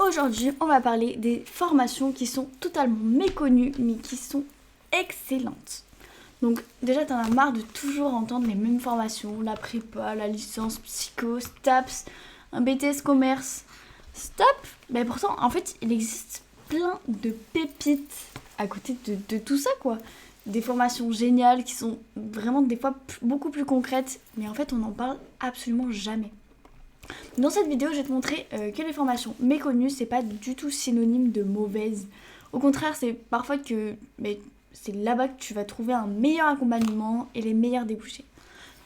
Aujourd'hui, on va parler des formations qui sont totalement méconnues, mais qui sont excellentes. Donc déjà, t'en as marre de toujours entendre les mêmes formations, la prépa, la licence psycho, STAPS, un BTS commerce. Stop. Mais pourtant, en fait, il existe plein de pépites à côté de tout ça, quoi. Des formations géniales qui sont vraiment des fois beaucoup plus concrètes, mais en fait, on n'en parle absolument jamais. Dans cette vidéo, je vais te montrer que les formations méconnues, c'est pas du tout synonyme de mauvaise. Au contraire, c'est parfois que c'est là-bas que tu vas trouver un meilleur accompagnement et les meilleurs débouchés.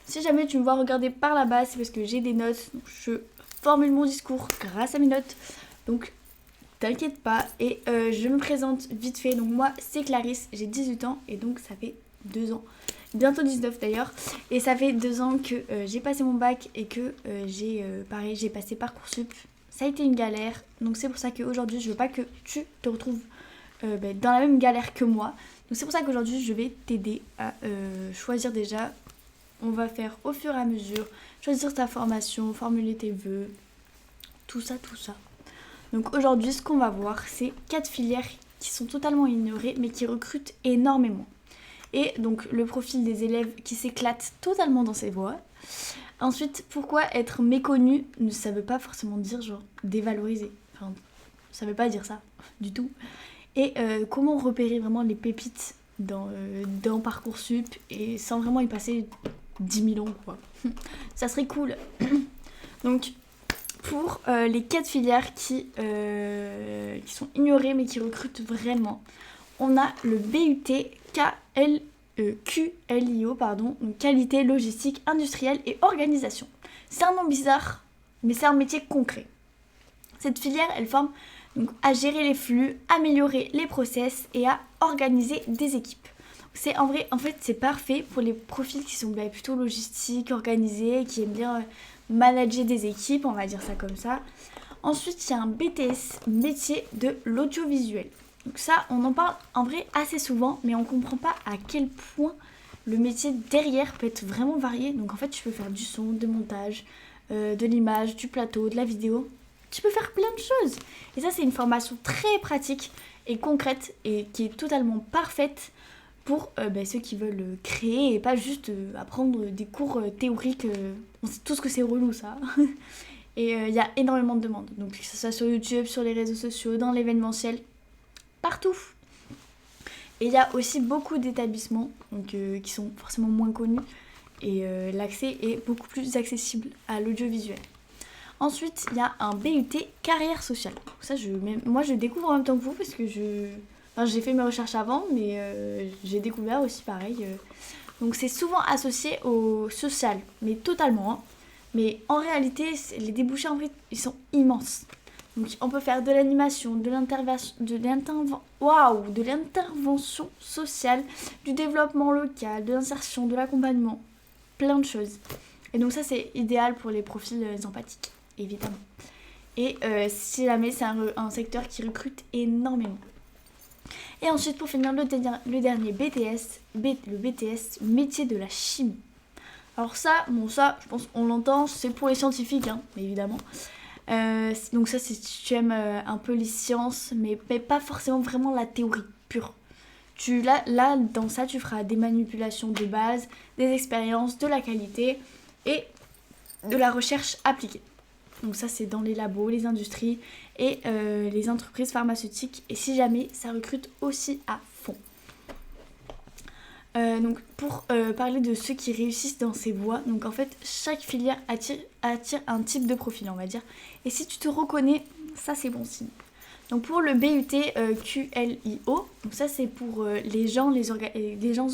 Si jamais tu me vois regarder par là-bas, c'est parce que j'ai des notes. Donc je formule mon discours grâce à mes notes. Donc t'inquiète pas. Et je me présente vite fait. Donc moi, c'est Clarisse, j'ai 18 ans et donc ça fait 2 ans. Bientôt 19 d'ailleurs. Et ça fait 2 ans que j'ai passé mon bac et que j'ai passé Parcoursup. Ça a été une galère. Donc c'est pour ça qu'aujourd'hui, je veux pas que tu te retrouves dans la même galère que moi. Donc c'est pour ça qu'aujourd'hui, je vais t'aider à choisir déjà. On va faire au fur et à mesure. Choisir ta formation, formuler tes vœux. Tout ça, tout ça. Donc aujourd'hui, ce qu'on va voir, c'est 4 filières qui sont totalement ignorées mais qui recrutent énormément. Et donc le profil des élèves qui s'éclatent totalement dans ces voies. Ensuite, pourquoi être méconnu, ça veut pas forcément dire genre dévalorisé. Enfin, ça veut pas dire ça du tout. Et comment repérer vraiment les pépites dans Parcoursup et sans vraiment y passer 10 000 ans, quoi. Ça serait cool. Donc, pour les 4 filières qui sont ignorées mais qui recrutent vraiment, on a le BUT QLIO, donc qualité, logistique, industrielle et organisation. C'est un nom bizarre, mais c'est un métier concret. Cette filière, elle forme donc à gérer les flux, améliorer les process et à organiser des équipes. C'est en fait c'est parfait pour les profils qui sont plutôt logistiques, organisés, qui aiment bien manager des équipes, on va dire ça comme ça. Ensuite, il y a un BTS, métier de l'audiovisuel. Donc ça, on en parle en vrai assez souvent, mais on comprend pas à quel point le métier derrière peut être vraiment varié. Donc en fait, tu peux faire du son, du montage, de l'image, du plateau, de la vidéo. Tu peux faire plein de choses. Et ça, c'est une formation très pratique et concrète et qui est totalement parfaite pour ceux qui veulent créer et pas juste apprendre des cours théoriques. On sait tous que c'est relou, ça. Et il y a énormément de demandes. Donc que ce soit sur YouTube, sur les réseaux sociaux, dans l'événementiel, partout. Et il y a aussi beaucoup d'établissements qui sont forcément moins connus et l'accès est beaucoup plus accessible à l'audiovisuel. Ensuite, il y a un BUT carrière sociale. Ça, moi, je découvre en même temps que vous parce que j'ai fait mes recherches avant, mais j'ai découvert aussi pareil. Donc, c'est souvent associé au social, mais totalement. Hein. Mais en réalité, les débouchés, en fait, ils sont immenses. Donc, on peut faire de l'animation, de l'intervention sociale, du développement local, de l'insertion, de l'accompagnement, plein de choses. Et donc ça, c'est idéal pour les profils empathiques, évidemment. Et si jamais c'est un secteur qui recrute énormément. Et ensuite, pour finir, le dernier BTS, le BTS, métier de la chimie. Alors ça, je pense qu'on l'entend, c'est pour les scientifiques, hein, évidemment. Donc ça, c'est si tu aimes un peu les sciences, mais pas forcément vraiment la théorie pure. Là, dans ça, tu feras des manipulations de base, des expériences, de la qualité et de la recherche appliquée. Donc ça, c'est dans les labos, les industries et les entreprises pharmaceutiques. Et si jamais, ça recrute aussi à fond. Donc pour parler de ceux qui réussissent dans ces voies, donc en fait chaque filière attire un type de profil, on va dire. Et si tu te reconnais, ça c'est bon signe. Donc pour le BUT QLIO, donc ça c'est pour les gens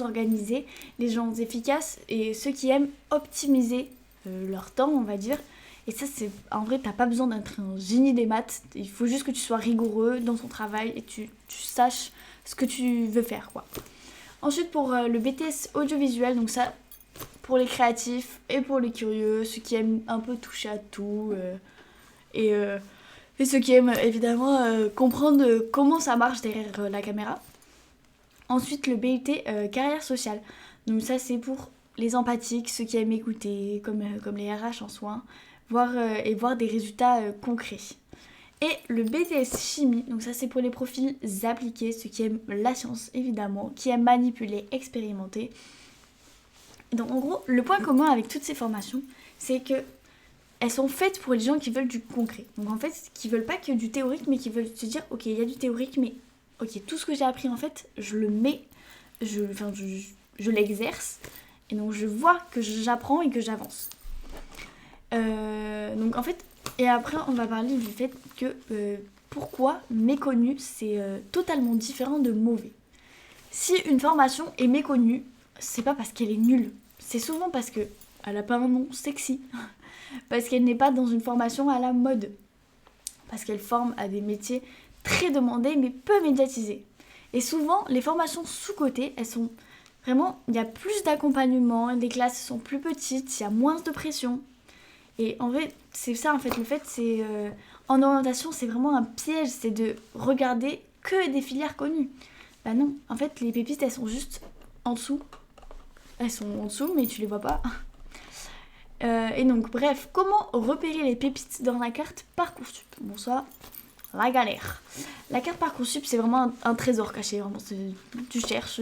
organisés, les gens efficaces et ceux qui aiment optimiser leur temps, on va dire. Et ça, c'est en vrai, t'as pas besoin d'être un génie des maths. Il faut juste que tu sois rigoureux dans ton travail et tu saches ce que tu veux faire, quoi. Ensuite, pour le BTS audiovisuel, donc ça, pour les créatifs et pour les curieux, ceux qui aiment un peu toucher à tout et ceux qui aiment évidemment comprendre comment ça marche derrière la caméra. Ensuite, le BUT carrière sociale. Donc ça, c'est pour les empathiques, ceux qui aiment écouter, comme les RH en soi, voir des résultats concrets. et le BTS chimie. Donc ça c'est pour les profils appliqués, ceux qui aiment la science évidemment, qui aiment manipuler, expérimenter. Donc en gros, le point commun avec toutes ces formations, c'est que elles sont faites pour les gens qui veulent du concret. Donc en fait, qui veulent pas que du théorique, mais qui veulent se dire, ok, il y a du théorique, mais ok, tout ce que j'ai appris en fait, je le mets, je l'exerce, et donc je vois que j'apprends et que j'avance. Donc en fait, et après on va parler du fait que pourquoi méconnu, c'est totalement différent de mauvais. Si une formation est méconnue, c'est pas parce qu'elle est nulle, c'est souvent parce que elle a pas un nom sexy, parce qu'elle n'est pas dans une formation à la mode, parce qu'elle forme à des métiers très demandés mais peu médiatisés. Et souvent, les formations sous-cotées, elles sont vraiment, il y a plus d'accompagnement, les classes sont plus petites, il y a moins de pression. Et en vrai, c'est ça en fait, le fait c'est en orientation, c'est vraiment un piège, c'est de regarder que des filières connues. Bah non, en fait, les pépites, elles sont juste en dessous. Elles sont en dessous, mais tu les vois pas. Et donc, bref, comment repérer les pépites dans la carte Parcoursup? Bon, ça, la galère. La carte Parcoursup, c'est vraiment un trésor caché. Vraiment, tu cherches,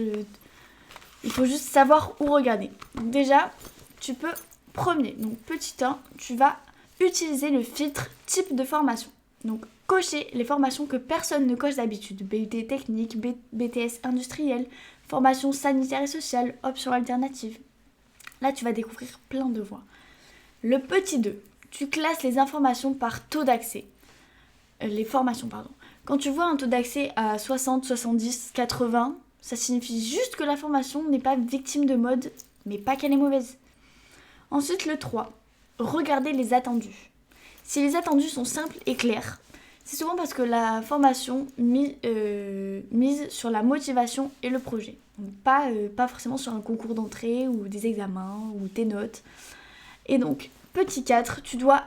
il faut juste savoir où regarder. Donc déjà, tu peux, premier, donc petit 1, tu vas utiliser le filtre type de formation. Donc, cocher les formations que personne ne coche d'habitude. BUT technique, BTS industriel, formation sanitaire et sociale, option alternative. Là, tu vas découvrir plein de voies. Le petit 2, tu classes les informations par taux d'accès. Les formations, pardon. Quand tu vois un taux d'accès à 60, 70, 80, ça signifie juste que la formation n'est pas victime de mode, mais pas qu'elle est mauvaise. Ensuite, le 3, regardez les attendus. Si les attendus sont simples et clairs, c'est souvent parce que la formation mise sur la motivation et le projet. Donc pas forcément sur un concours d'entrée ou des examens ou tes notes. Et donc, petit 4, tu dois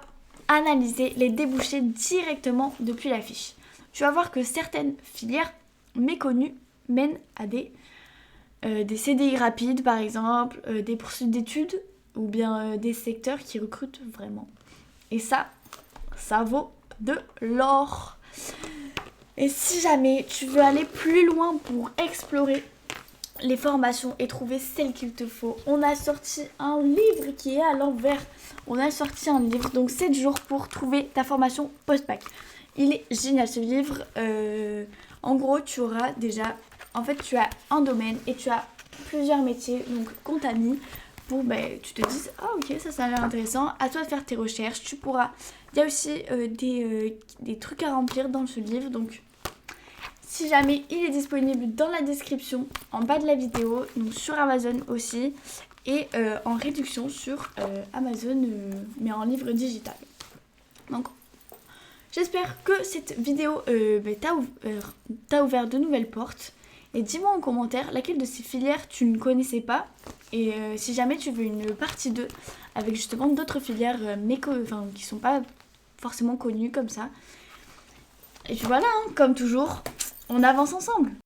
analyser les débouchés directement depuis la fiche. Tu vas voir que certaines filières méconnues mènent à des CDI rapides, par exemple, des poursuites d'études ou bien des secteurs qui recrutent vraiment. Et ça vaut de l'or. Et si jamais tu veux aller plus loin pour explorer les formations et trouver celle qu'il te faut, on a sorti un livre qui est à l'envers. On a sorti un livre, donc 7 jours pour trouver ta formation post-bac. Il est génial ce livre. En gros, tu auras déjà... En fait, tu as un domaine et tu as plusieurs métiers, donc qu'on t'a mis pour tu te dises « Ah ok, ça a l'air intéressant. » À toi de faire tes recherches. Tu pourras... Il y a aussi des trucs à remplir dans ce livre, donc... Si jamais, il est disponible dans la description en bas de la vidéo, donc sur Amazon aussi, et en réduction sur Amazon, mais en livre digital. Donc, j'espère que cette vidéo t'a ouvert de nouvelles portes. Et dis-moi en commentaire laquelle de ces filières tu ne connaissais pas. Et si jamais tu veux une partie 2 avec justement d'autres filières qui sont pas forcément connues comme ça. Et puis voilà, hein, comme toujours, on avance ensemble.